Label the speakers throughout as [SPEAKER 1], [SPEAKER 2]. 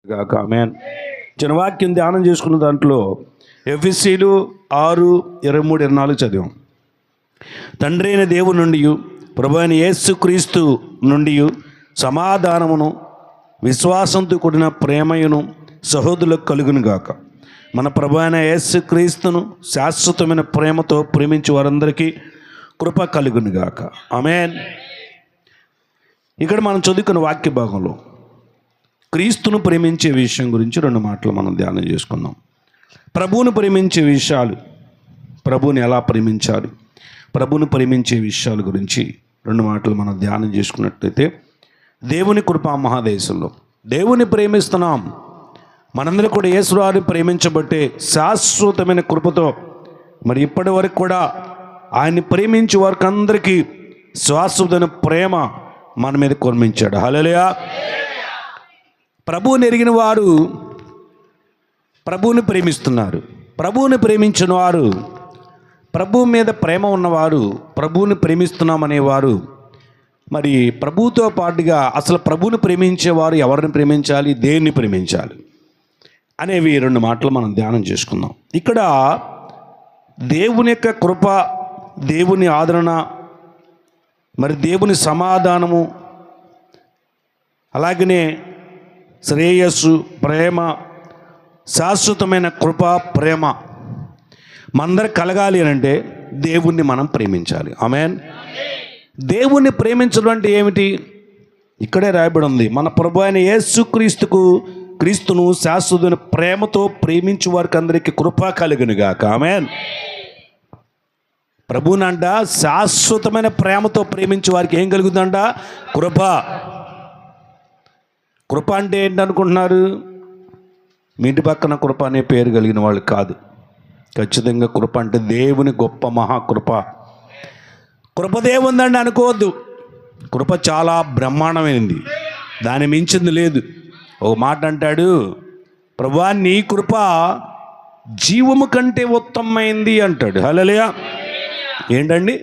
[SPEAKER 1] గాక ఆమేన్. జనవాక్యం ధ్యానం చేసుకున్న దాంట్లో ఎఫెసీలు 6:23-24 చదివాం. తండ్రి అయిన దేవుని నుండి ప్రభు అయిన యేసుక్రీస్తు నుండి సమాధానమును విశ్వాసంతో కూడిన ప్రేమయును సహోదరులకు కలుగును గాక. మన ప్రభు అయిన యేసుక్రీస్తును శాశ్వతమైన ప్రేమతో ప్రేమించే వారందరికీ కృప కలుగును గాక ఆమేన్. ఇక్కడ మనం చదువుకున్న వాక్య భాగంలో క్రీస్తును ప్రేమించే విషయం గురించి 2 మాటలు మనం ధ్యానం చేసుకుందాం. ప్రభువును ప్రేమించే విషయాలు, ప్రభువుని ఎలా ప్రేమించాలి, ప్రభువును ప్రేమించే విషయాల గురించి 2 మాటలు మనం ధ్యానం చేసుకున్నట్లయితే, దేవుని కృపా మహాదేశంలో దేవుని ప్రేమిస్తున్నాం. మనందరూ కూడా యేసువారిని ప్రేమించబట్టే శాశ్వతమైన కృపతో మరి ఇప్పటి వరకు కూడా ఆయన్ని ప్రేమించే వారికి అందరికీ శాశ్వతమైన ప్రేమ మన మీద కురిమించాడు. హల్లెలూయా. ప్రభువుని ఎరిగిన వారు ప్రభువుని ప్రేమిస్తున్నారు. ప్రభువుని ప్రేమించిన వారు, ప్రభువు మీద ప్రేమ ఉన్నవారు ప్రభువుని ప్రేమిస్తున్నామనేవారు మరి ప్రభువుతో పాటుగా అసలు ప్రభువుని ప్రేమించేవారు ఎవరిని ప్రేమించాలి, దేన్ని ప్రేమించాలి అనేవి 2 మాటలు మనం ధ్యానం చేసుకుందాం. ఇక్కడ దేవుని యొక్క కృప, దేవుని ఆదరణ, మరి దేవుని సమాధానము, అలాగనే శ్రేయస్సు, ప్రేమ, శాశ్వతమైన కృప, ప్రేమ మనందరికి కలగాలి అని అంటే దేవుణ్ణి మనం ప్రేమించాలి. ఆమేన్. దేవుణ్ణి ప్రేమించడం అంటే ఏమిటి? ఇక్కడే రాయబడి ఉంది, మన ప్రభు అయిన క్రీస్తును శాశ్వతమైన ప్రేమతో ప్రేమించే వారికి అందరికీ కృప కలుగును గాక. ఆమేన్. ప్రభువునంట శాశ్వతమైన ప్రేమతో ప్రేమించే వారికి ఏం కలుగుతుందంట? కృప. కృప అంటే ఏంటనుకుంటున్నారు? మీ ఇంటి పక్కన కృప అనే పేరు కలిగిన వాళ్ళు కాదు. ఖచ్చితంగా కృప అంటే దేవుని గొప్ప మహాకృప. కృప దేవుందండి అనుకోవద్దు. కృప చాలా బ్రహ్మాండమైనది, దాని మించింది లేదు. ఒక మాట అంటాడు, ప్రభువా నీ కృప జీవము కంటే ఉత్తమమైంది అంటాడు. హల్లెలూయా. ఏంటండి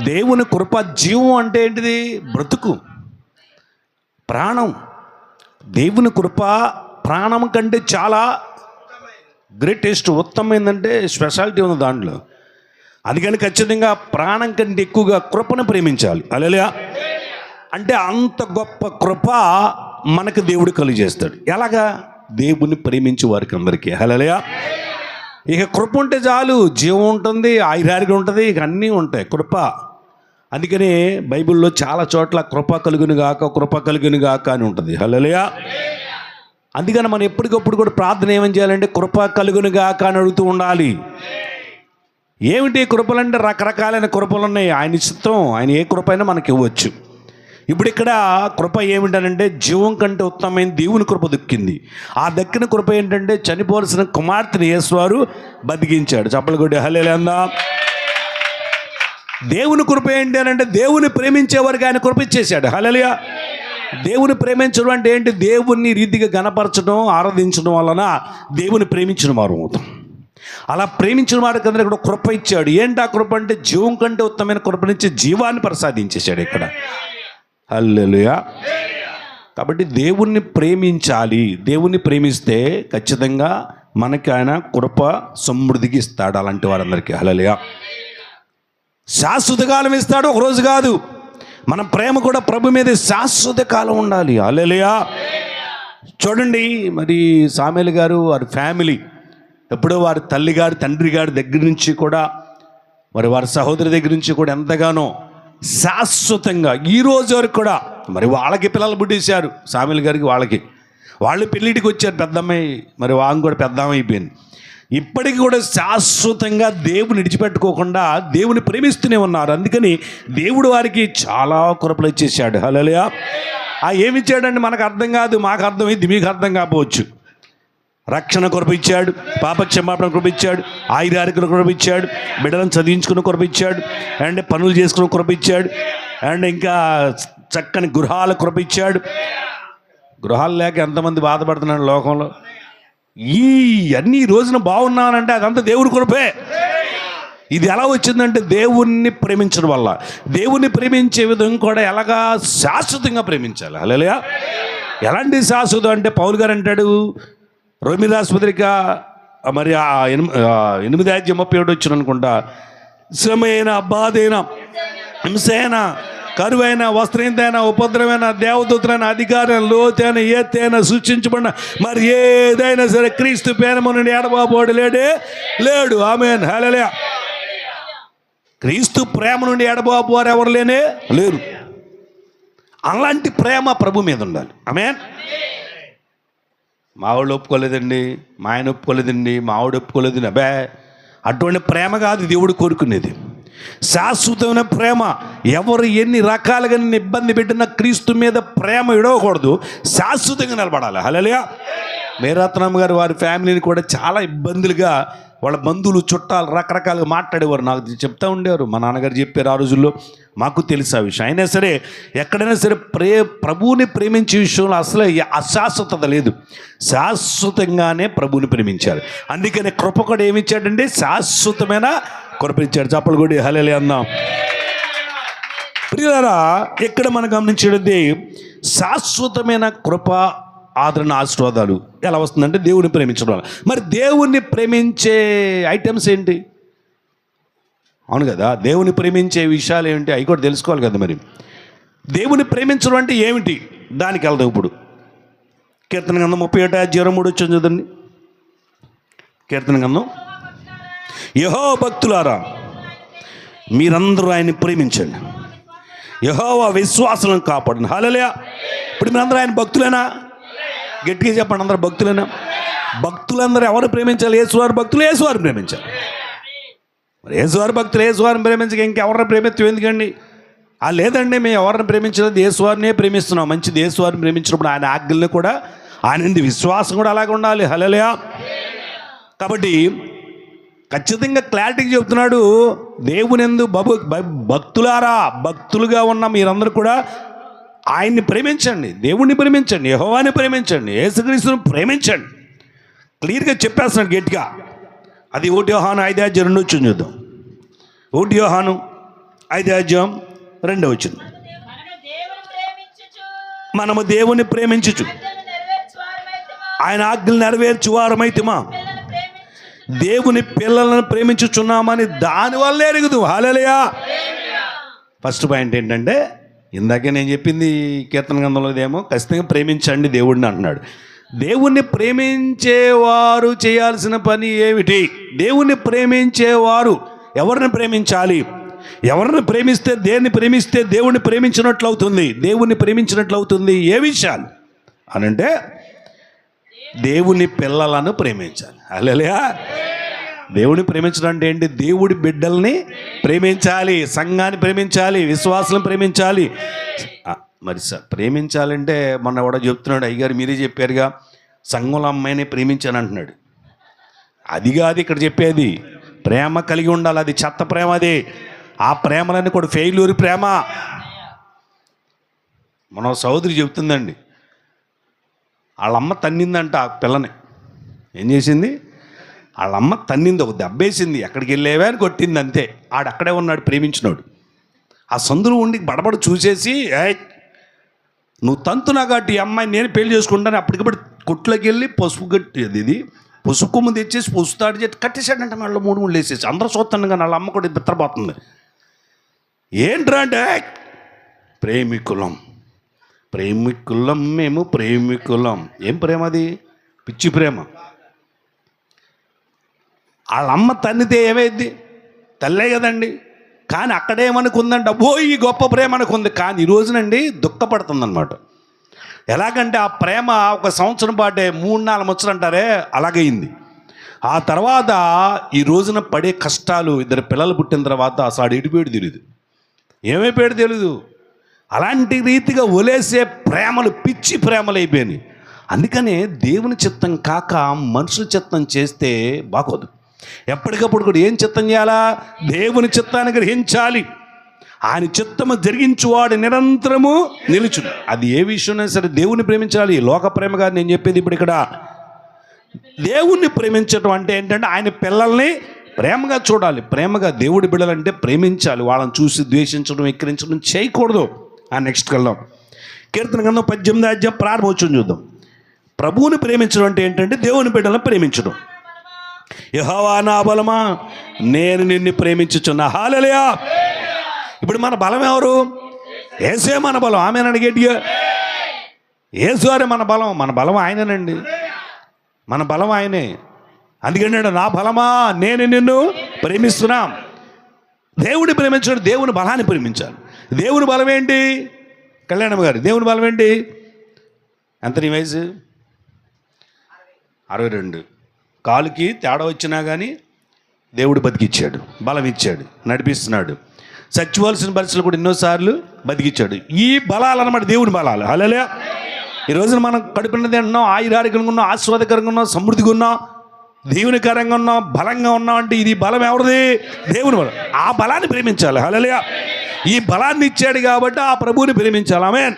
[SPEAKER 1] దేవుని కృప? జీవం అంటే ఏంటిది? బ్రతుకు, ప్రాణం. దేవుని కృప ప్రాణం కంటే చాలా గ్రేటెస్ట్, ఉత్తమమైందంటే స్పెషాలిటీ ఉంది దాంట్లో. అందుకని ఖచ్చితంగా ప్రాణం కంటే ఎక్కువగా కృపను ప్రేమించాలి. హల్లెలూయా. అంటే అంత గొప్ప కృప మనకు దేవుడు కలిగజేస్తాడు. ఎలాగా? దేవుని ప్రేమించే వారికి అందరికీ. హల్లెలూయా. ఇక కృప ఉంటే చాలు, జీవం ఉంటుంది, ఆయురారోగ్యం ఉంటుంది, ఇక అన్నీ ఉంటాయి. కృప. అందుకని బైబిల్లో చాలా చోట్ల కృప కలుగును గాక, కృప కలుగును గాక అని ఉంటుంది. హల్లెలూయా. అందుకని మనం ఎప్పటికప్పుడు కూడా ప్రార్థన ఏమని చేయాలంటే కృప కలుగును గాక అని అడుగుతూ ఉండాలి. ఏమిటి కృపలంటే? రకరకాలైన కృపలు ఉన్నాయి. ఆయన ఇష్టం, ఆయన ఏ కృప అయినా మనకి ఇవ్వచ్చు. ఇప్పుడు ఇక్కడ కృప ఏమిటనంటే జీవం కంటే ఉత్తమమైన దేవుని కృప దక్కింది. ఆ దక్కిన కృప ఏంటంటే చనిపోవలసిన కుమార్తెని యేసువారు బతికించాడు. చప్పలు కొట్టి హల్లెలూయా అందాం. దేవుని కృప ఏంటి అని అంటే దేవుని ప్రేమించేవారికి ఆయన కృప ఇచ్చేశాడు. హల్లెలూయా. దేవుని ప్రేమించడం అంటే ఏంటి? దేవుని రీతిగా గణపరచడం, ఆరాధించడం వలన దేవుని ప్రేమించిన వారు అవుతాం. అలా ప్రేమించిన వారికి అందరూ ఇక్కడ కృప ఇచ్చాడు. ఏంటి ఆ కృప అంటే జీవం కంటే ఉత్తమైన కృపనిచ్చి జీవాన్ని ప్రసాదించేశాడు ఇక్కడ. హల్లెలూయా. కాబట్టి దేవుణ్ణి ప్రేమించాలి. దేవుణ్ణి ప్రేమిస్తే ఖచ్చితంగా మనకి ఆయన కృప సమృద్ధికి ఇస్తాడు అలాంటి వారందరికీ. హల్లెలూయా. శాశ్వత కాలం ఇస్తాడు, ఒకరోజు కాదు. మన ప్రేమ కూడా ప్రభు మీద శాశ్వత కాలం ఉండాలి. హల్లెలూయా. చూడండి, మరి సామెలు గారు వారి ఫ్యామిలీ ఎప్పుడో వారి తల్లిగారు, తండ్రి గారి దగ్గర నుంచి కూడా, మరి వారి సహోదరి దగ్గర నుంచి కూడా ఎంతగానో శాశ్వతంగా ఈ రోజు వరకు కూడా మరి వాళ్ళకి పిల్లలు పుట్టేశారు. సామెలు గారికి వాళ్ళు పెళ్ళిటికి వచ్చారు. పెద్దమ్మాయి మరి వాంగ్ కూడా పెద్దమ్మాయి అయిపోయింది. ఇప్పటికీ కూడా శాశ్వతంగా దేవుని విడిచిపెట్టుకోకుండా దేవుని ప్రేమిస్తూనే ఉన్నారు. అందుకని దేవుడు వారికి చాలా కృపలు ఇచ్చేసాడు. హల్లెలూయా. ఏమి ఇచ్చాడండి మనకు అర్థం కాదు, మాకు అర్థమైంది, మీకు అర్థం కాకపోవచ్చు. రక్షణ కృప ఇచ్చాడు, పాప క్షమాపణ కృప ఇచ్చాడు, ఆయురారోగ్య కృప ఇచ్చాడు, బిడ్డలను చదివించుకున్న కృప ఇచ్చాడు, అండ్ పనులు చేసుకున్న కృప ఇచ్చాడు, అండ్ ఇంకా చక్కని గృహాల కృప ఇచ్చాడు. గృహాలు లేక ఎంతమంది బాధపడుతున్నాడు లోకంలో. అన్ని రోజున బాగున్నానంటే అదంతా దేవుని కృపే. ఇది ఎలా వచ్చిందంటే దేవుణ్ణి ప్రేమించడం వల్ల. దేవుణ్ణి ప్రేమించే విధంగా కూడా ఎలాగా శాశ్వతంగా ప్రేమించాలి. హల్లెలూయా. ఎలాంటి శాశ్వతం అంటే పౌలు గారు అంటాడు రోమీ రాసిన పత్రిక మరి 8:37 వచ్చిన అనుకుంటా, శ్రమైన, బాధైన, హింసైన, కరువైన, వస్త్రహీనతైన, ఉపద్రవమైన, దేవదూతలైన, అధికారం, లోతైన, ఎత్తైన, సూచించబడిన మరి ఏదైనా సరే క్రీస్తు పేరము నుండి ఎడబాబోడు లేడు. ఆమేన్, హల్లెలూయా. క్రీస్తు ప్రేమ నుండి ఎడబాబు వారు ఎవరు లేరు. అలాంటి ప్రేమ ప్రభు మీద ఉండాలి. ఆమేన్. మా వాళ్ళు ఒప్పుకోలేదండి, మా ఆయన ఒప్పుకోలేదండి, మా ఆవిడ ఒప్పుకోలేదండి, అబ్బే అటువంటి ప్రేమ కాదు దేవుడు కోరుకునేది. శాశ్వతమైన ప్రేమ. ఎవరు ఎన్ని రకాలుగా నిన్ను ఇబ్బంది పెట్టినా క్రీస్తు మీద ప్రేమ విడవకూడదు, శాశ్వతంగా నిలబడాలి. హల్లెలూయా. మేరత్నం గారు వారి ఫ్యామిలీని కూడా చాలా ఇబ్బందులుగా వాళ్ళ బంధువులు చుట్టాలు రకరకాలుగా మాట్లాడేవారు. నాకు చెప్తా ఉండేవారు, మా నాన్నగారు చెప్పారు ఆ రోజుల్లో, మాకు తెలుసు ఆ విషయం. అయినా సరే ఎక్కడైనా సరే ప్రభువుని ప్రేమించే విషయంలో అసలు అశాశ్వతత లేదు, శాశ్వతంగానే ప్రభువుని ప్రేమించారు. అందుకనే కృప కూడా ఏమిచ్చాడండి? శాశ్వతమైన కృప ఇచ్చాడు. చప్పలు కూడా హల్లెలూయా అందాం. ప్రియులారా, ఇక్కడ మనం గమనించేది శాశ్వతమైన కృప, ఆదరణ, ఆశీర్వాదాలు ఎలా వస్తుందంటే దేవుని ప్రేమించడం వల్ల. మరి దేవుణ్ణి ప్రేమించే ఐటమ్స్ ఏంటి? అవును కదా, దేవుని ప్రేమించే విషయాలు ఏమిటి అవి కూడా తెలుసుకోవాలి కదా. మరి దేవుని ప్రేమించడం అంటే ఏమిటి, దానికి వెళ్దాం ఇప్పుడు. కీర్తన గ్రంథం 31:23 వచ్చింది చూడండి. కీర్తన గ్రంథం, యెహోవా భక్తులారా మీరందరూ ఆయన్ని ప్రేమించండి, యెహోవా విశ్వాసులను కాపాడండి. హల్లెలూయా. ఇప్పుడు మీరందరూ ఆయన భక్తులేనా? గట్టిగా చెప్పండి, అందరూ భక్తులేనా? భక్తులందరూ ఎవరు ప్రేమించాలి? యేసువారి భక్తులు యేసువారిని ప్రేమించాలి. మరి యేసువారి భక్తులు యేసువారిని ప్రేమించక ఇంకెవరిని ప్రేమిత్వం ఎందుకండి? లేదండి, మేము ఎవరిని ప్రేమించలేదు, యేసువారినే ప్రేమిస్తున్నాం. మంచిది, యేసువారిని ప్రేమించినప్పుడు ఆయన ఆజ్ఞల్ని కూడా, ఆయన విశ్వాసం కూడా అలాగే ఉండాలి. హల్లెలూయా. కాబట్టి ఖచ్చితంగా క్లారిటీగా చెప్తున్నాడు, దేవునియందు భక్తులారా, భక్తులుగా ఉన్న మీరందరూ కూడా ఆయన్ని ప్రేమించండి, దేవుణ్ణి ప్రేమించండి, యెహోవాని ప్రేమించండి, యేసుక్రీస్తుని ప్రేమించండి. క్లియర్గా చెప్పేస్తున్నాడు గట్టిగా. అది 1 యోహాను 5:2 వచ్చింది చూద్దాం. 1 యోహాను 5:2 వచ్చింది. మనము దేవుని ప్రేమించుచు ఆయన ఆజ్ఞలు నెరవేర్చువారమైతిమా దేవుని పిల్లలను ప్రేమించుచున్నామని దానివల్లే ఎరుగుదు. హల్లెలూయా. ఫస్ట్ పాయింట్ ఏంటంటే, ఇందాకే నేను చెప్పింది కీర్తన గ్రంథంలో ఏమో ఖచ్చితంగా ప్రేమించండి దేవుడిని అంటున్నాడు. దేవుణ్ణి ప్రేమించేవారు చేయాల్సిన పని ఏమిటి? దేవుణ్ణి ప్రేమించేవారు ఎవరిని ప్రేమించాలి? ఎవరిని ప్రేమిస్తే, దేన్ని ప్రేమిస్తే దేవుణ్ణి ప్రేమించినట్లు అవుతుంది, దేవుణ్ణి ప్రేమించినట్లు అవుతుంది? ఏ విషయాలు అనంటే దేవుని పిల్లలను ప్రేమించాలి. హల్లెలూయా. దేవుని ప్రేమించడం అంటే ఏంటి? దేవుడి బిడ్డల్ని ప్రేమించాలి, సంఘాన్ని ప్రేమించాలి, విశ్వాసాలను ప్రేమించాలి. మరి ప్రేమించాలంటే మొన్న కూడా చెప్తున్నాడు, అయ్యగారు మీరే చెప్పారుగా, సంఘంలో అమ్మాయిని ప్రేమించాను అంటున్నాడు. అది కాదు ఇక్కడ చెప్పేది. ప్రేమ కలిగి ఉండాలి, అది చెత్త ప్రేమ. అది ఆ ప్రేమలన్నీ కూడా ఫెయిల్యూర్ ప్రేమ. మన సోదరి చెప్తుందండి, వాళ్ళమ్మ తన్నిందంట ఆ పిల్లని. ఏం చేసింది? వాళ్ళమ్మ తన్నింది, ఒక దెబ్బేసింది, ఎక్కడికి వెళ్ళేవే అని కొట్టింది, అంతే. ఆడక్కడే ఉన్నాడు ప్రేమించినాడు. ఆ సందులో ఉండి బడబడ చూసేసి, నువ్వు తంతునా కాబట్టి ఈ అమ్మాయి నేను పెళ్లి చేసుకుంటాను, అప్పటికప్పుడు కొట్లోకి వెళ్ళి పసుపు గట్టి ఇది పసుపు కొమ్ము తెచ్చేసి పసుతాడు చేసి కట్టేశాడంటే మళ్ళీ 3 వేసేసి అందరూ చూస్తాను. కానీ వాళ్ళ అమ్మ కూడా బిత్తరపోతుంది. ఏంట్రా అంటే, ప్రేమికులం మేము ప్రేమికులం. ఏం ప్రేమ అది? పిచ్చి ప్రేమ. వాళ్ళ అమ్మ తన్నితే ఏమైంది? తల్లే కదండి. కానీ అక్కడేమనుకుందంటే, అబ్బో ఈ గొప్ప ప్రేమ అనుకుంది. కానీ ఈ రోజునండి దుఃఖపడుతుందన్నమాట. ఎలాగంటే ఆ ప్రేమ ఒక సంవత్సరం పాటే 3-4 ముచ్చలు అంటారే, అలాగైంది. ఆ తర్వాత ఈ రోజున పడే కష్టాలు, 2 పిల్లలు పుట్టిన తర్వాత అసలు ఎడిపోయాడు తెలియదు, ఏమైపోయాడు తెలియదు. అలాంటి రీతిగా ఒలేసే ప్రేమలు పిచ్చి ప్రేమలు అయిపోయినాయి. అందుకనే దేవుని చిత్తం కాక మనుషుల చిత్తం చేస్తే బాగోదు. ఎప్పటికప్పుడు కూడా ఏం చిత్తం చేయాలా? దేవుని చిత్తాన్ని గ్రహించాలి. ఆయన చిత్తము జరిగించువాడు నిరంతరము నిలుచును. అది ఏ విషయమైనా సరే దేవుని ప్రేమించాలి. లోక ప్రేమ కాదు నేను చెప్పేది. ఇప్పుడు ఇక్కడ దేవుణ్ణి ప్రేమించడం అంటే ఏంటంటే, ఆయన పిల్లల్ని ప్రేమగా చూడాలి. ప్రేమగా దేవుడి బిడ్డలంటే ప్రేమించాలి. వాళ్ళని చూసి ద్వేషించడం, ఎక్కిరించడం చేయకూడదు. నెక్స్ట్కి వెళ్దాం. కీర్తన గ్రంథం 18వ అధ్యాయం ప్రారంభోత్సవం చూద్దాం. ప్రభువుని ప్రేమించడం అంటే ఏంటంటే దేవుని బిడ్డలను ప్రేమించడం. యెహోవా నా బలమా, నేను నిన్ను ప్రేమించుచున్నా. హల్లెలూయా. ఇప్పుడు మన బలం ఎవరు? యేసే మన బలం. ఆమేనండి గట్టిగా. యేసు అరే మన బలం. మన బలం ఆయనేనండి. మన బలం ఆయనే. అందుకంటే నా బలమా, నేను నిన్ను ప్రేమిస్తున్నా. దేవుడిని ప్రేమించడం, దేవుని బలాన్ని ప్రేమించాలి. దేవుని బలం ఏంటి? కళ్యాణమ్మ గారు, దేవుని బలం ఏంటి? ఎంత నీ వయసు? 62. కాలుకి తేడా వచ్చినా కానీ దేవుడు బతికిచ్చాడు, బలం ఇచ్చాడు, నడిపిస్తున్నాడు. చచ్చిపోవాల్సిన పరిస్థితులు కూడా ఎన్నోసార్లు బతికిచ్చాడు. ఈ బలాలు అన్నమాట దేవుని బలాలు. హల్లెలూయా. ఈ రోజున మనం కడుపున్నది ఉన్నాం, ఆయురారోగ్యంగా ఉన్నాం, ఆస్వాదకరంగా ఉన్నాం, సమృద్ధిగా ఉన్నాం, దేవునికరంగా ఉన్నాం, బలంగా ఉన్నాం. అంటే ఇది బలం ఎవరిది? దేవుని బలం. ఆ బలాన్ని ప్రేమించాలి. హల్లెలూయా. ఈ బలాన్ని ఇచ్చాడు కాబట్టి ఆ ప్రభువుని ప్రేమించాలి. ఆమేన్.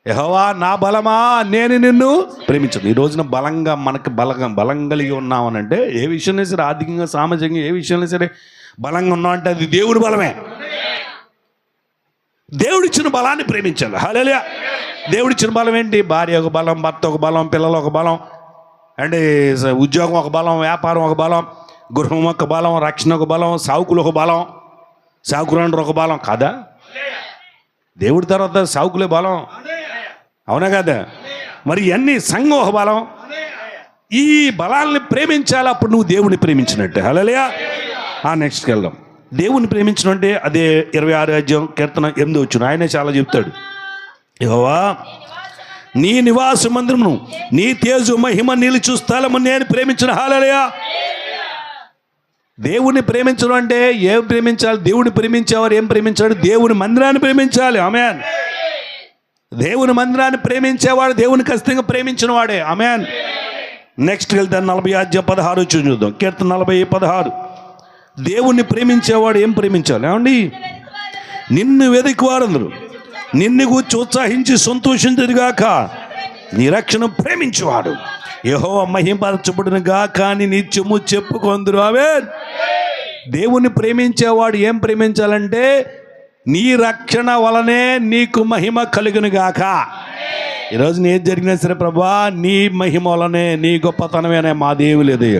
[SPEAKER 1] యెహోవా నా బలమా, నేను నిన్ను ప్రేమించదు. ఈ రోజున బలంగా మనకు బలం కలిగి ఉన్నామనంటే ఏ విషయంలో సరే, ఆర్థికంగా సామాజికంగా ఏ విషయంలో సరే బలంగా ఉన్నామంటే అది దేవుడి బలమే. దేవుడిచ్చిన బలాన్ని ప్రేమించాలి. హల్లెలూయా. దేవుడిచ్చిన బలం ఏంటి? భార్య ఒక బలం, భర్త ఒక బలం, పిల్లలు ఒక బలం, అంటే ఉద్యోగం ఒక బలం, వ్యాపారం ఒక బలం, గృహం ఒక బలం, రక్షణ ఒక బలం, సావుకులు ఒక బలం, సావుకులండ్రు ఒక బలం కాదా? దేవుడి తర్వాత సావుకులే బలం, అవునా కదా? మరి ఇవన్నీ సంఘం ఒక బలం. ఈ బలాల్ని ప్రేమించాలి, అప్పుడు నువ్వు దేవుడిని ప్రేమించినట్టే. హల్లెలూయా. నెక్స్ట్కి వెళ్దాం. దేవుని ప్రేమించడం అంటే అదే 26వ అధ్యాయం కీర్తన 8వ వచనం. ఆయనే చాలా చెప్తాడు. యెహోవా నీ నివాస మందిరమును, నీ తేజు మహిమ నిలుచు స్థలము నేను ప్రేమించిన. హల్లెలూయా. దేవుని ప్రేమించడం అంటే ఏం ప్రేమించాలి? దేవుని ప్రేమించేవారు ఏం ప్రేమించాడు? దేవుని మందిరాన్ని ప్రేమించాలి. ఆమేన్. దేవుని మందిరాన్ని ప్రేమించేవాడు దేవుని ఖచ్చితంగా ప్రేమించిన వాడే. ఆమేన్. నెక్స్ట్ వెళ్తాను 40వ అధ్యాయం 16 చూద్దాం. కీర్తన 40:16. దేవుణ్ణి ప్రేమించేవాడు ఏం ప్రేమించాలి? ఏమండి? నిన్ను వెదికివారందరూ నిన్ను గూర్చి ఉత్సాహించి సంతోషించుదురుగాక, నీ రక్షణ ప్రేమించేవాడు యెహోవా మహిమపరచబడును గాక అని నిత్యము చెప్పుకొందురు. ఆమేన్. దేవుని ప్రేమించేవాడు ఏం ప్రేమించాలంటే నీ రక్షణ వలనే నీకు మహిమ కలుగును గాక. ఈరోజు ఏది జరిగినా సరే ప్రభువా నీ మహిమ వలనే, నీ గొప్పతనమేనే, మా దేవులేదు,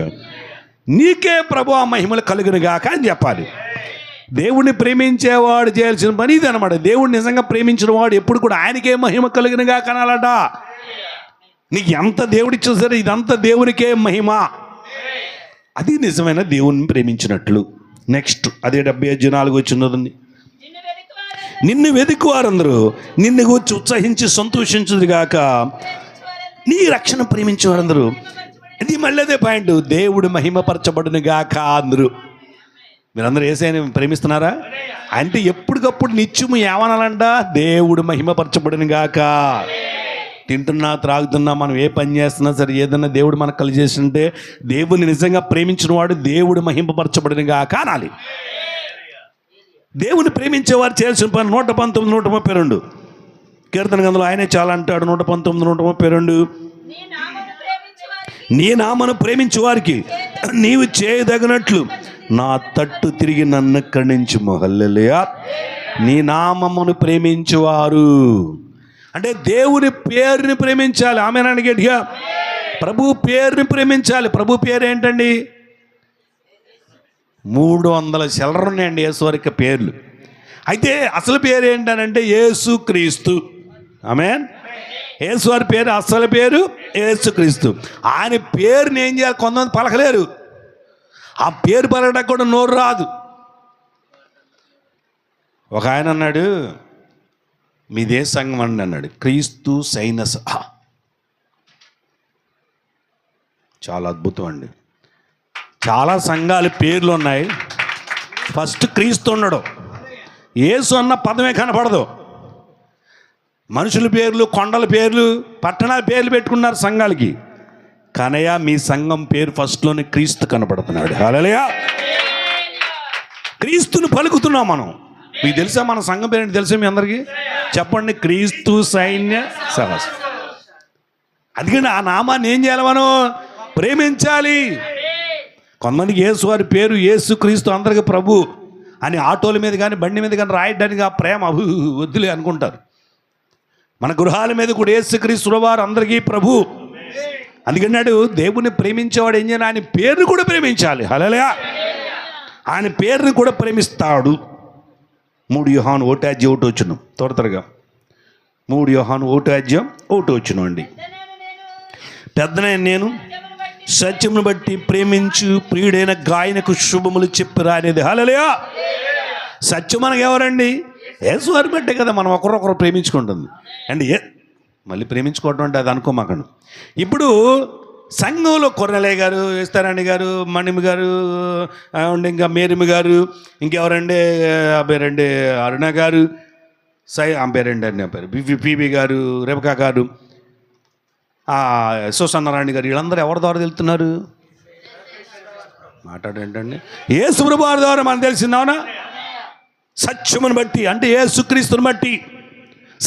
[SPEAKER 1] నీకే ప్రభువా మహిమలు కలుగును గాక అని చెప్పాలి. దేవుణ్ణి ప్రేమించేవాడు చేయాల్సిన పని ఇది అనమాట. దేవుడిని నిజంగా ప్రేమించిన వాడు ఎప్పుడు కూడా ఆయనకే మహిమ కలుగును గాక అనాలట. నీకు ఎంత దేవుడిచ్చా సరే ఇదంతా దేవునికే మహిమ. అది నిజమైన దేవుణ్ణి ప్రేమించినట్లు. నెక్స్ట్ అదే 74 వచ్చింది. నిన్ను వెతుకువారందరూ నిన్ను గూర్చి ఉత్సహించి సంతోషించుదురుగాక, నీ రక్షణ ప్రేమించేవారందరూ. ఇది మళ్ళీ అదే పాయింట్. దేవుడు మహిమపరచబడును గాక అందరూ. మీరందరూ యేసయ్యని ప్రేమిస్తున్నారా? అంటే ఎప్పటికప్పుడు నిత్యము ఏమనాలంట? దేవుడు మహిమపరచబడును గాక. తింటున్నా, త్రాగుతున్నా, మనం ఏ పని చేస్తున్నా సరే, ఏదన్నా దేవుడు మనకు కలిగేస్తుంటే దేవుడిని నిజంగా ప్రేమించిన వాడు దేవుడు మహిమపరచబడును గాక అనాలి. దేవుని ప్రేమించేవారు చేయాల్సిన పని 119, 132 కీర్తన గ్రంథంలో ఆయనే చాలా అంటాడు. 119, 132 నీ నామను ప్రేమించే వారికి నీవు చేయదగినట్లు నా తట్టు తిరిగి నన్ను ఖండించుము. హల్లెలూయా. నీ నామమును ప్రేమించేవారు అంటే దేవుని పేరుని ప్రేమించాలి. ఆమేనండి గట్టిగా. ప్రభు పేరుని ప్రేమించాలి. ప్రభు పేరు ఏంటండి? 300 చిల్లర ఉన్నాయండి యేసువారికి పేర్లు. అయితే అసలు పేరు ఏంటనంటే యేసు క్రీస్తు. ఆమేన్. యేసువారి పేరు అసలు పేరు యేసుక్రీస్తు. ఆయన పేరుని ఏం చేయాలి? కొంతమంది పలకలేరు. ఆ పేరు పలకడానికి కూడా నోరు రాదు. ఒక ఆయన అన్నాడు, మీదే సంఘం అండి అన్నాడు. క్రీస్తు సైనస్. చాలా అద్భుతం అండి. చాలా సంఘాల పేర్లు ఉన్నాయి. ఫస్ట్ క్రీస్తు ఉండడు. యేసు అన్న పదమే కనపడదు. మనుషుల పేర్లు, కొండల పేర్లు, పట్టణాల పేర్లు పెట్టుకున్నారు సంఘాలకి. కనయ్య మీ సంఘం పేరు ఫస్ట్లోనే క్రీస్తు కనపడుతున్నాడు. హల్లెలూయా. క్రీస్తుని పలుకుతున్నాం మనం. మీకు తెలుసా మన సంఘం పేరు ఏంటి? తెలుసా మీ అందరికీ? చెప్పండి. క్రీస్తు సైన్య సహస్. అందుకని ఆ నామాన్ని ఏం చేయాలి? మనం ప్రేమించాలి. కొంతమందికి యేసు వారి పేరు యేసు క్రీస్తు అందరికీ ప్రభు అని ఆటోల మీద కానీ బండి మీద కానీ రాయడానికి ఆ ప్రేమ వద్దులే అనుకుంటారు. మన గృహాల మీద కూడా యేసుక్రీస్తు వారు అందరికీ ప్రభు. అందుకన్నాడు దేవుని ప్రేమించేవాడు ఏం చేయాలి? ఆయన పేరుని కూడా ప్రేమించాలి. హల్లెలూయా. ఆయన పేరుని కూడా ప్రేమిస్తాడు. 3 యోహాను 1:1 త్వరగా 3 యోహాను 1:1 అండి. పెద్దనైన నేను సత్యమును బట్టి ప్రేమించు ప్రియుడైన గాయనకు శుభములు చెప్పిరా అనేది. హల్లెలూయా. సత్యం మనకు ఎవరండి? యేసు వారి బట్టే కదా మనం ఒకరొకరు ప్రేమించుకుంటుంది అండి. మళ్ళీ ప్రేమించుకోవటం అంటే అది అనుకోమాకండి. ఇప్పుడు సంఘంలో కొర్రలయ్య గారు, వేస్తారాణి గారు, మణిమి గారు, ఇంకా మేరిమి గారు, ఇంకెవరండి ఆ పేరండి అరుణ గారు, ఆ పేరండి అని పేరు పిబి గారు, రేవకా గారు, సుసన్నరాణి గారు, వీళ్ళందరూ ఎవరి ద్వారా వెళ్తున్నారు? మాట్లాడేంటండి యేసు ప్రభువు వారి ద్వారా మనకు తెలిసిందావునా? సత్యమును బట్టి అంటే యేసుక్రీస్తుని బట్టి,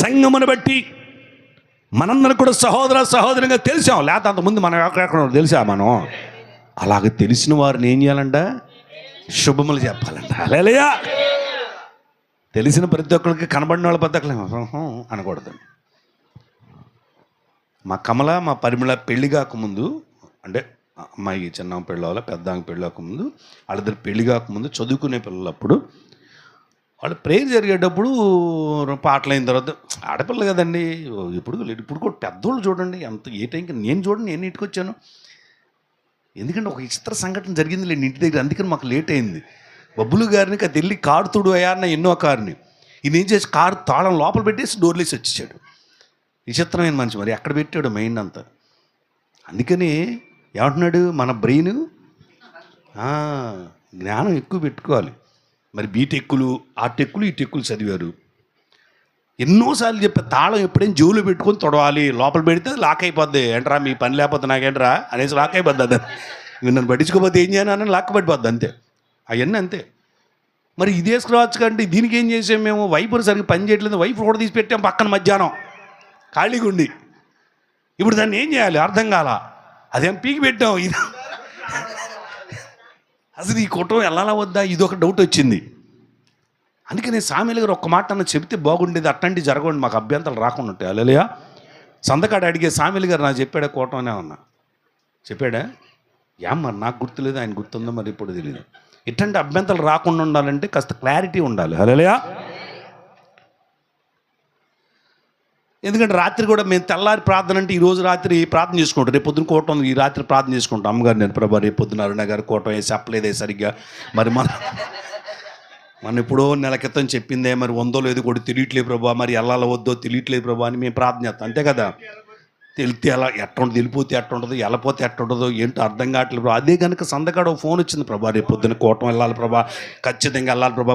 [SPEAKER 1] సంఘమును బట్టి మనందరం కూడా సహోదరంగా తెలిసాం. లేకపోతే అంతకుముందు మనం ఎక్కడెక్కడ తెలిసా? మనం అలాగే తెలిసిన వారిని ఏం చేయాలంట? శుభములు చెప్పాలంట. హల్లెలూయా. తెలిసిన ప్రతి ఒక్కరికి కనబడిన వాళ్ళ పెద్ద అనకూడదు. మా కమల మా పరిమళ పెళ్లి కాకముందు, అంటే అమ్మాయి చిన్న పెళ్ళి పెద్ద పెళ్ళి కాకముందు, వాళ్ళిద్దరు పెళ్లి కాకముందు చదువుకునే పిల్లలప్పుడు వాళ్ళు ప్రేయర్ జరిగేటప్పుడు పాటలు అయిన తర్వాత ఆడపిల్ల కదండి, ఇప్పుడు కూడా పెద్దోళ్ళు చూడండి ఎంత ఏ టైంకి. నేను చూడండి నేను ఇంటికి వచ్చాను, ఎందుకంటే ఒక విచిత్ర సంఘటన జరిగింది లేండి ఇంటి దగ్గర, అందుకని మాకు లేట్ అయింది. బబ్బులు గారిని అది వెళ్ళి కారు తుడు అయ్యారన్న ఎన్నో కారుని ఇది ఏం చేసి కారు తాళం లోపల పెట్టేసి డోర్లేసి వచ్చేసాడు. విచిత్రమైన మనిషి, మరి ఎక్కడ పెట్టాడు మైండ్ అంతా. అందుకని ఏమంటున్నాడు, మన బ్రెయిన్ జ్ఞానం ఎక్కువ పెట్టుకోవాలి. మరి బీటెక్కులు ఆ టెక్కులు ఈ టెక్కులు చదివారు. ఎన్నోసార్లు చెప్పే తాళం ఎప్పుడైనా జోలు పెట్టుకొని తొడవాలి, లోపల పెడితే లాక్ అయిపోద్ది. ఏంట్రా మీ పని లేకపోతే నాకేంట్రా అనేసి లాక్ అయిపోద్ది. అది నన్ను పట్టించుకోకపోతే ఏం చేయను లాక్ పడిపోద్ది అంతే. అవన్నీ అంతే. మరి ఇది వేసుకురావచ్చు కంటే దీనికి ఏం చేసాం మేము? వైపులు సరిగ్గా పని చేయట్లేదు, వైపు కూడా తీసి పెట్టాం పక్కన మధ్యాహ్నం ఖాళీగా ఉండి. ఇప్పుడు దాన్ని ఏం చేయాలి అర్థం కాల. అదేం పీకి పెట్టాం. ఇది అసలు ఈ కుటుంబం వెళ్ళాలా వద్దా ఇదొక డౌట్ వచ్చింది. అందుకే నేను సామెల గారు ఒక్క మాట అన్న చెప్తే బాగుండేది, అట్లాంటివి జరగండి మాకు అభ్యంతరాలు రాకుండా ఉంటాయి. హల్లెలూయా. సందకాడ అడిగే సామెల గారు నాకు చెప్పాడా కోటం అనే ఉన్నా చెప్పాడా? మరి నాకు గుర్తులేదు, ఆయన గుర్తుందో మరి ఇప్పుడు తెలియదు. ఇట్లాంటి అభ్యంతరాలు రాకుండా ఉండాలంటే కాస్త క్లారిటీ ఉండాలి. హల్లెలూయా. ఎందుకంటే రాత్రి కూడా మేము తెల్లారి ప్రార్థన అంటే ఈరోజు రాత్రి ప్రార్థన చేసుకుంటాం, రేపు పొద్దున కోటం ఈ రాత్రి ప్రార్థన చేసుకుంటాం. అమ్మగారు నేను ప్రభా రేపు పొద్దున అరుణ గారు కోటం వేసి చెప్పలేదే సరిగ్గా, మరి మన ఎప్పుడో నెల క్రితం చెప్పిందే మరి ఉందో లేదో కూడా తెలియట్లేదు ప్రభా, మరి వెళ్ళాలో వద్దో తెలియట్లేదు ప్రభా అని మేము ప్రార్థన చేస్తాం. అంతే కదా. తెలితే ఎలా ఎట్టుంటుంది, వెళ్ళిపోతే ఎట్టుంటుందో, వెళ్ళపోతే ఎట్టుంటుందో ఏంటో అర్థం కావట్లేదు ప్రభా. అదే కనుక సందకాడ ఫోన్ వచ్చింది, ప్రభా రేపు పొద్దున్న కోటం వెళ్ళాలి ప్రభా, ఖచ్చితంగా వెళ్ళాలి ప్రభా,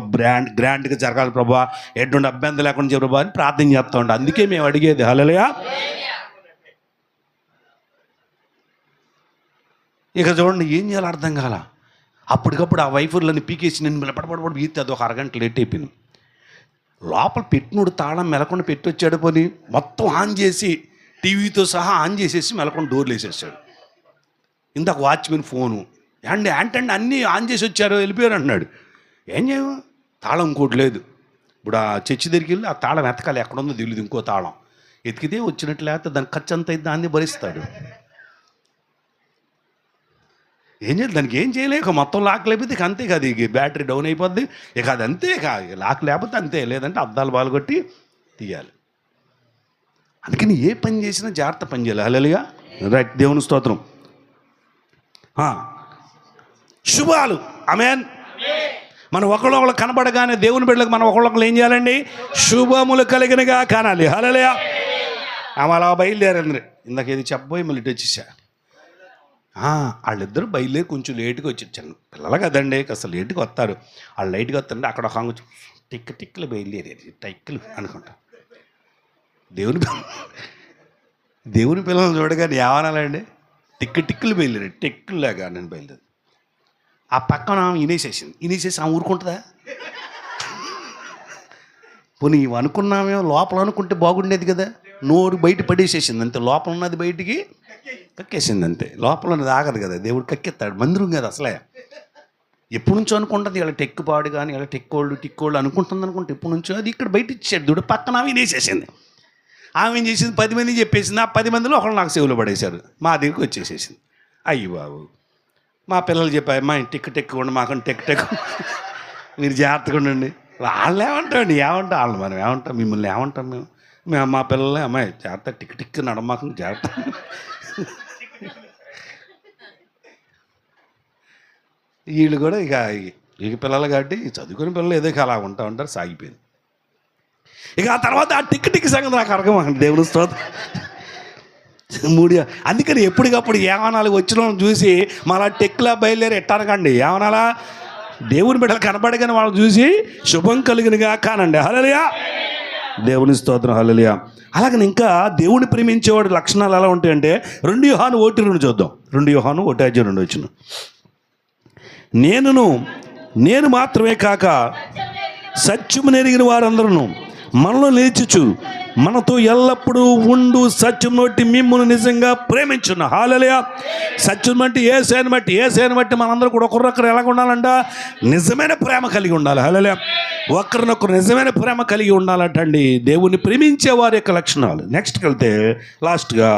[SPEAKER 1] గ్రాండ్గా జరగాలి ప్రభా, ఎటువంటి అభ్యంతరం లేకుండా ప్రభా అని ప్రార్థన చేస్తూ ఉంటాం. అందుకే మేము అడిగేది. హల్లెలూయా. ఇక చూడండి ఏం చేయాలో అర్థం కాల. అప్పటికప్పుడు ఆ వైఫర్లని పీకేసి నేను పడపడపడి బీతే అది ఒక అరగంట లేట్ అయిపోయింది. లోపల పెట్టినోడు తాళం మెలకుండా పెట్టి వచ్చాడు, పోని మొత్తం ఆన్ చేసి టీవీతో సహా ఆన్ చేసేసి మెలకుండా డోర్లు వేసేసాడు. ఇందాక వాచ్మెన్ ఫోను అండి ఏంటండి అన్నీ ఆన్ చేసి వచ్చారు వెళ్ళిపోయారు అంటున్నాడు. ఏం చేయము, తాళం ఇంకోటి లేదు. ఇప్పుడు ఆ చర్చి దగ్గరికి వెళ్ళి ఆ తాళం ఎతకాలి, ఎక్కడుందో తెలియదు. ఇంకో తాళం ఎతికితే వచ్చినట్లు లేకపోతే దాని ఖర్చు అంత అయితే దాన్ని భరిస్తాడు. ఏం చేయాలి, దానికి ఏం చేయలేక మొత్తం లాక్ లేకపోతే ఇక అంతే కదా, ఇక బ్యాటరీ డౌన్ అయిపోద్ది. ఇక అది అంతే, ఇక లాక్ లేకపోతే అంతే, లేదంటే అద్దాలు బాలుగొట్టి తీయాలి. అందుకని ఏ పని చేసినా జాగ్రత్త పని చేయాలి. హల్లెలూయా. రైట్, దేవుని స్తోత్రం. శుభాలు. ఆమేన్. మనం ఒకళ్ళొకళ్ళు కనబడగానే దేవుని బిడ్డలకు మనం ఒకళ్ళొకళ్ళు ఏం చేయాలండి? శుభములు కలిగినగా కానాలి. హల్లెలూయా. ఆమె అలా బయలుదేరండి. ఇందాక ఏది చెప్పబోయి మళ్ళీ ఇటు వచ్చేసా. వాళ్ళిద్దరూ బయలుదేరి కొంచెం లేటుగా వచ్చి పిల్లలు కదండి అసలు లేటుగా వస్తారు. వాళ్ళు లైట్గా వస్తారంటే అక్కడ ఒక టిక్కులు బయలుదేరేది టైక్కులు అనుకుంటా. దేవుని పిల్లలను చూడగానే ఏమనాలండి? టిక్కులు బయలుదేరి టెక్కుల్లాగా నేను బయలుదేరి. ఆ పక్కన ఆమె ఇనేసేసి ఆమె ఊరుకుంటుందా? పోనీ ఇవి అనుకున్నామేమో, లోపల అనుకుంటే బాగుండేది కదా. నోరు బయట పడేసేసింది అంతే, లోపల ఉన్నది బయటికి కక్కేసింది అంతే. లోపల ఉన్నది ఆగదు కదా, దేవుడు కక్కెత్తాడు. మందిరం కదా అసలే. ఎప్పటి నుంచో అనుకుంటుంది ఇలా టెక్కుపాడు కానీ ఇలా టిక్కోళ్ళు అనుకుంటుంది అనుకుంటే ఎప్పటి నుంచో అది ఇక్కడ బయట ఇచ్చాడు. దేవుడు పక్కన వినేసేసింది. ఆమె ఏం చేసింది, 10 మంది చెప్పేసింది. ఆ 10 మందిలో ఒకళ్ళు నాకు చెవులో పడేశారు, మా దగ్గరికి వచ్చేసేసింది. అయ్యి బాబు, మా పిల్లలు చెప్పారు, మా టిక్ టెక్ ఉండి మాకు టెక్ మీరు జాగ్రత్తగా ఉండండి. వాళ్ళు ఏమంటామండి, ఏమంటాం వాళ్ళు, మనం ఏమంటాం, మిమ్మల్ని ఏమంటాం మేము మా పిల్లలే, అమ్మాయి జాగ్రత్త, టిక్ నడమాక జాగ్రత్త. వీళ్ళు కూడా ఇక పిల్లలు కాబట్టి చదువుకునే పిల్లలు ఏదో అలా ఉంటా ఉంటారు, సాగిపోయింది. ఇక ఆ తర్వాత ఆ టిక్ సంగతి నాకు అర్థం, దేవుని స్తోత్రం. అందుకని ఎప్పటికప్పుడు ఏమనాలి, వచ్చిన చూసి మళ్ళా టెక్లా బయలుదేరి ఎట్టానకండి, ఏమనాలా, దేవుని బిడ్డలు కనబడగానే వాళ్ళు చూసి శుభం కలిగినగా కానండి. హల్లెలూయా, దేవుని స్తోత్రం, హల్లెలూయా. అలాగని ఇంకా దేవుని ప్రేమించేవాడి లక్షణాలు ఎలా ఉంటాయంటే 2 యోహాను 1:2 చూద్దాం. 2 యోహాను 1:2 వచ్చిన, నేను మాత్రమే కాక సత్యము నెరిగిన వారందరూ మనలో నిలిచుచు మనతో ఎల్లప్పుడూ ఉండు సత్యం బట్టి మిమ్మల్ని నిజంగా ప్రేమించున్న. హల్లెలూయా. సత్యం బట్టి ఏసైని బట్టి మనందరూ కూడా ఒకరొకరు ఎలాగ ఉండాలంట, నిజమైన ప్రేమ కలిగి ఉండాలి. హల్లెలూయా. ఒకరినొకరు నిజమైన ప్రేమ కలిగి ఉండాలంటండి దేవుని ప్రేమించే వారి యొక్క లక్షణాలు. నెక్స్ట్కి వెళ్తే లాస్ట్గా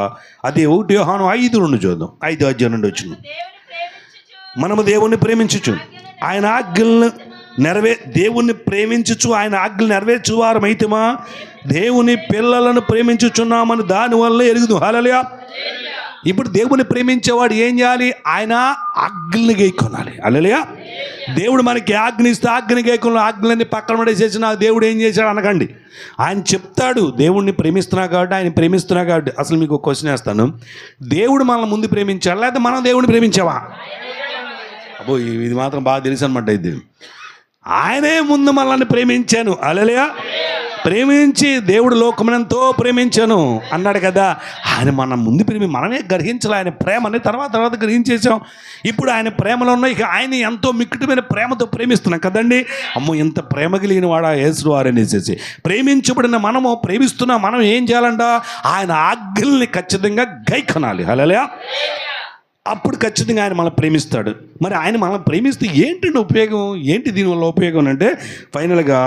[SPEAKER 1] అది 1 యోహాను 5:2 చూద్దాం. 5:2 వచ్చిన, మనము దేవుణ్ణి ప్రేమించుచు ఆయన ఆజ్ఞలను దేవుణ్ణి ప్రేమించుచు ఆయన ఆజ్ఞలు నెరవేర్చువారమైతేమా దేవుని పిల్లలను ప్రేమించుచున్నామని దానివల్ల ఎరుగుదు. హల్లెలూయా. ఇప్పుడు దేవుని ప్రేమించేవాడు ఏం చేయాలి, ఆయన ఆజ్ఞలు గైకొనాలి. హల్లెలూయా. దేవుడు మనకి ఆజ్ఞ ఇస్తే ఆజ్ఞని గైకొనాలి. ఆజ్ఞలన్నీ పక్కన పడేసేసిన దేవుడు ఏం చేశాడు అనకండి, ఆయన చెప్తాడు. దేవుడిని ప్రేమిస్తున్నా కాబట్టి, ఆయన ప్రేమిస్తున్నా కాబట్టి. అసలు మీకు ఒక క్వశ్చన్ వేస్తాను, దేవుడు మనల్ని ముందు ప్రేమించాడు లేకపోతే మనం దేవుడిని ప్రేమించావా? అబ్బో, ఇది మాత్రం బాగా తెలుసు అనమాట. ఇది ఆయనే ముందు మనల్ని ప్రేమించాను. హల్లెలూయా. ప్రేమించి దేవుడు లోకమునంతో ప్రేమించాను అన్నాడు కదా. ఆయన మన ముందు మనమే గ్రహించాలి ఆయన ప్రేమని, తర్వాత గ్రహించేసాం. ఇప్పుడు ఆయన ప్రేమలో ఉన్న ఇక ఆయన ఎంతో మిక్కుటమైన ప్రేమతో ప్రేమిస్తున్నాం కదండి. అమ్మో, ఎంత ప్రేమ కలిగిన వాడా యేసు అనేసి ప్రేమించబడిన మనము ప్రేమిస్తున్నా మనం ఏం చేయాలంట, ఆయన ఆజ్ఞల్ని ఖచ్చితంగా గైకొనాలి. హల్లెలూయా. అప్పుడు ఖచ్చితంగా ఆయన మనల్ని ప్రేమిస్తాడు. మరి ఆయన మనల్ని ప్రేమిస్తే ఏంటంటే ఉపయోగం, ఏంటి దీనివల్ల ఉపయోగం అంటే ఫైనల్గా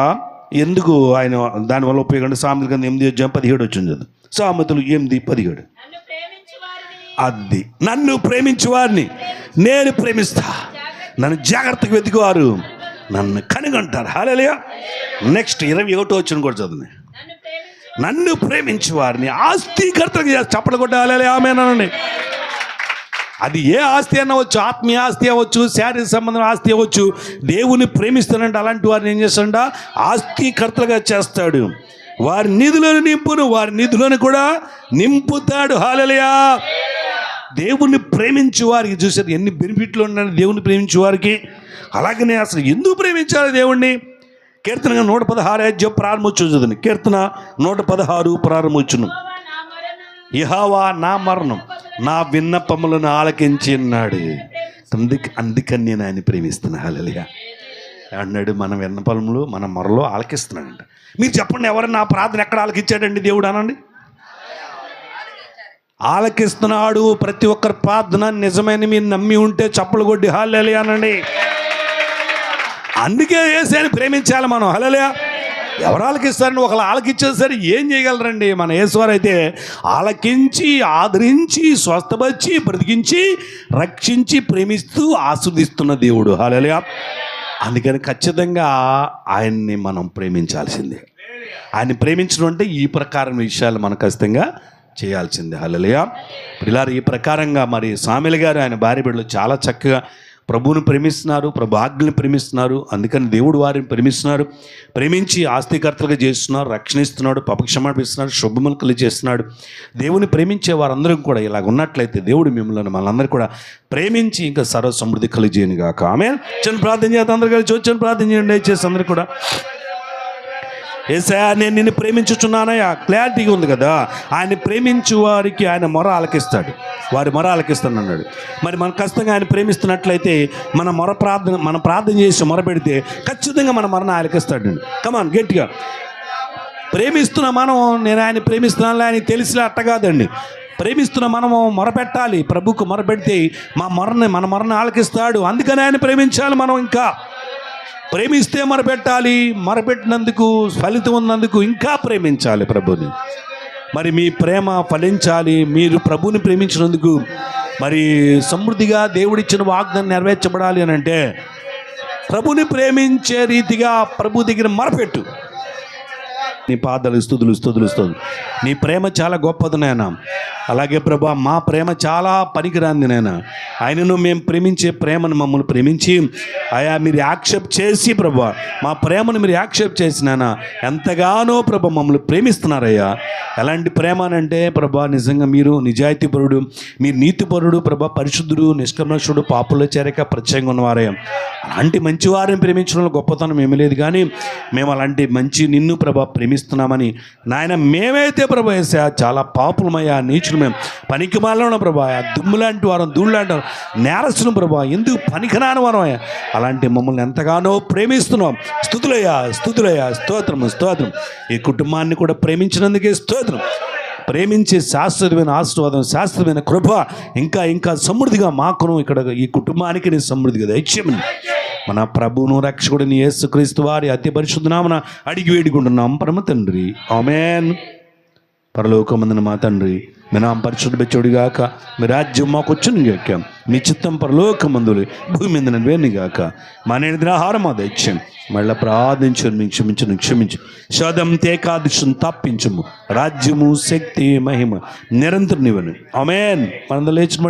[SPEAKER 1] ఎందుకు ఆయన దానివల్ల ఉపయోగం అంటే సామెతల గ్రంథం 8:17 వచ్చింది. సామెతలు 8:17, అది నన్ను ప్రేమించు వారిని నేను ప్రేమిస్తా, నన్ను జాగ్రత్తగా వెతికేవారు నన్ను కనుగొంటారు. హల్లెలూయా. నెక్స్ట్ 21 వచ్చిన కూడా చదువుని, నన్ను ప్రేమించు వారిని ఆస్తికర్తగా చేస్తా. చప్పట్లు కొట్టాలి. హల్లెలూయా, ఆమేన్. అది ఏ ఆస్తి అన్నవచ్చు, ఆత్మీయ ఆస్తి అవ్వచ్చు, శారీరక సంబంధం ఆస్తి అవ్వచ్చు. దేవుని ప్రేమిస్తానంటే అలాంటి వారిని ఏం చేస్తాడంట, ఆస్తికర్తలుగా చేస్తాడు. వారి నిధులను నింపును, వారి నిధులను కూడా నింపుతాడు. హల్లెలూయా. దేవుని ప్రేమించు వారికి చూసారు ఎన్ని బెనిఫిట్లు ఉన్నాయి దేవుని ప్రేమించు వారికి. అలాగనే అసలు ఎందుకు ప్రేమించాలి దేవుణ్ణి? కీర్తన 116 ప్రారంభోచ్చు చదువుని. కీర్తన 116 ప్రారంభోచ్చును, యెహోవా నా మరణం నా విన్నపములను ఆలకించి ఉన్నాడు, అందుకని నేను ఆయన ప్రేమిస్తున్నా. హల్లెలూయా అన్నాడు. మన విన్నపములు మన మొరలో ఆలకిస్తున్నాడంట. మీరు చెప్పండి, ఎవరైనా నా ప్రార్థన ఎక్కడ ఆలకించాడండి దేవుడు అనండి? ఆలకిస్తున్నాడు. ప్రతి ఒక్కరి ప్రార్థన నిజమైన మీరు నమ్మి ఉంటే చప్పలు కొట్టి హల్లెలూయా అనండి. అందుకే యేసుని ప్రేమించాలి మనం. హల్లెలూయా. ఎవరు ఆలకిస్తారండి? ఒకళ్ళు ఆలకించేసరి ఏం చేయగలరండి? మన యేసువారు అయితే ఆలకించి ఆదరించి స్వస్థపరిచి బ్రతికించి రక్షించి ప్రేమిస్తూ ఆస్వాదిస్తున్న దేవుడు. హల్లెలూయా. అందుకని ఖచ్చితంగా ఆయన్ని మనం ప్రేమించాల్సిందే. ఆయన్ని ప్రేమించడం అంటే ఈ ప్రకారం విషయాలు మనం ఖచ్చితంగా చేయాల్సిందే. హల్లెలూయా. ఇప్పుడు ఇలా ఈ ప్రకారంగా మరి సామెల గారు ఆయన భార్య బిడ్డలు చాలా చక్కగా ప్రభువుని ప్రేమిస్తున్నారు, ప్రభు ఆజ్ఞని ప్రేమిస్తున్నారు. అందుకని దేవుడు వారిని ప్రేమిస్తున్నారు, ప్రేమించి ఆస్తికర్తలుగా చేస్తున్నారు, రక్షణిస్తున్నాడు, పాపక్షమాపిస్తున్నాడు, శుభములు కలిగి చేస్తున్నాడు. దేవుని ప్రేమించే వారందరం కూడా ఇలాగ ఉన్నట్లయితే దేవుడు మిమ్మల్ని మనందరూ కూడా ప్రేమించి ఇంకా సర్వ సమృద్ధి కలిగేయను గాక. ఆమేన్. చిన్న ప్రార్థన చేద్దాం. అందరూ కలిసి వచ్చి ప్రార్థన చేయండి. దయచేసి అందరూ కూడా, యేసయ్యా నేను నిన్ను ప్రేమించుచున్నానయ్యా, క్లారిటీగా ఉంది కదా. ఆయన ప్రేమించు వారికి ఆయన మొర ఆలకిస్తాడు, వారి మొర ఆలకిస్తాను అన్నాడు. మరి మనం ఖచ్చితంగా ఆయన ప్రేమిస్తున్నట్లయితే మనం ప్రార్థన చేసి మొర పెడితే ఖచ్చితంగా మన మొరను ఆలకిస్తాడు. కమాన్ గట్టిగా ప్రేమిస్తున్న మనం, నేను ఆయన ప్రేమిస్తున్నాను ఆయన తెలిసిలే అట్ట కాదండి. ప్రేమిస్తున్న మనము మొరపెట్టాలి, ప్రభుకు మొరపెడితే మన మొరను ఆలకిస్తాడు. అందుకని ఆయన ప్రేమించాలి. మనం ఇంకా ప్రేమిస్తే మొరపెట్టాలి, మొరపెట్టినందుకు ఫలితం ఉన్నందుకు ఇంకా ప్రేమించాలి ప్రభుని. మరి మీ ప్రేమ ఫలించాలి. మీరు ప్రభువుని ప్రేమించినందుకు మరి సమృద్ధిగా దేవుడిచ్చిన వాగ్దానం నెరవేర్చబడాలి అని అంటే ప్రభుని ప్రేమించే రీతిగా ప్రభు దగ్గర మొరపెట్టు. నీ పాదాలు స్తుతులు. నీ ప్రేమ చాలా గొప్పది నాయన. అలాగే ప్రభా, మా ప్రేమ చాలా పనికిరాంది నాయన. ఆయనను మేము ప్రేమించే ప్రేమను మమ్మల్ని ప్రేమించి అయా మీరు యాక్సెప్ట్ చేసి ప్రభా, మా ప్రేమను మీరు యాక్సెప్ట్ చేసినానా ఎంతగానో ప్రభా మమ్మల్ని ప్రేమిస్తున్నారయ్యా. ఎలాంటి ప్రేమ అంటే ప్రభా, నిజంగా మీరు నిజాయితీపరుడు, మీరు నీతిపరుడు ప్రభా, పరిశుద్ధుడు, నిష్కల్మషుడు, పాపుల్లో చేరక ప్రత్యేకంగా ఉన్నవారయ్యా. అలాంటి మంచి వారిని ప్రేమించడంలో గొప్పతనం ఏమీ లేదు, కానీ మేము అలాంటి మంచి నిన్ను ప్రభా ప్రేమిస్తున్నామని నాయన. మేమైతే ప్రభా వేసా చాలా పాపులమయ్యా, నీచులు, మేము పనికిమాలిన ప్రభా, దుమ్ము లాంటి వారం, ధూళి లాంటి వారం, నేరస్తును ప్రభా, ఎందుకు పనికిరాని వారం అయ్యా. అలాంటి మమ్మల్ని ఎంతగానో ప్రేమిస్తున్నాం. స్తుతులయ్యా, స్తోత్రం. ఈ కుటుంబాన్ని కూడా ప్రేమించినందుకే స్తోత్రం. ప్రేమించే శాశ్వతమైన ఆశీర్వాదం, శాశ్వతమైన కృప ఇంకా సమృద్ధిగా మాకును ఇక్కడ ఈ కుటుంబానికి నేను సమృద్ధిగా దయచేయమని మన ప్రభువును రక్షకుడిని యేసుక్రీస్తు వారి అతి పరిశుద్ధ నామమున అడిగి వేడుకుంటున్నాం పరమ తండ్రి, ఆమేన్. పరలోకమందున మా తండ్రి, మీ నామం పరిశుద్ధపరచుగాక, మీ రాజ్యం మాకు వచ్చునుగాక, మీ చిత్తం పరలోకమందులు భూమి మీద నెరవేరునుగాక. మా నేటి ఆహారం మా దయచేయం, మళ్ళీ ప్రార్థించు, క్షమించు. శోధం తేకాదృష్టిని తప్పించుము. రాజ్యము, శక్తి, మహిమ నిరంతరం నీవను, ఆమేన్. మనందరూ లేచిన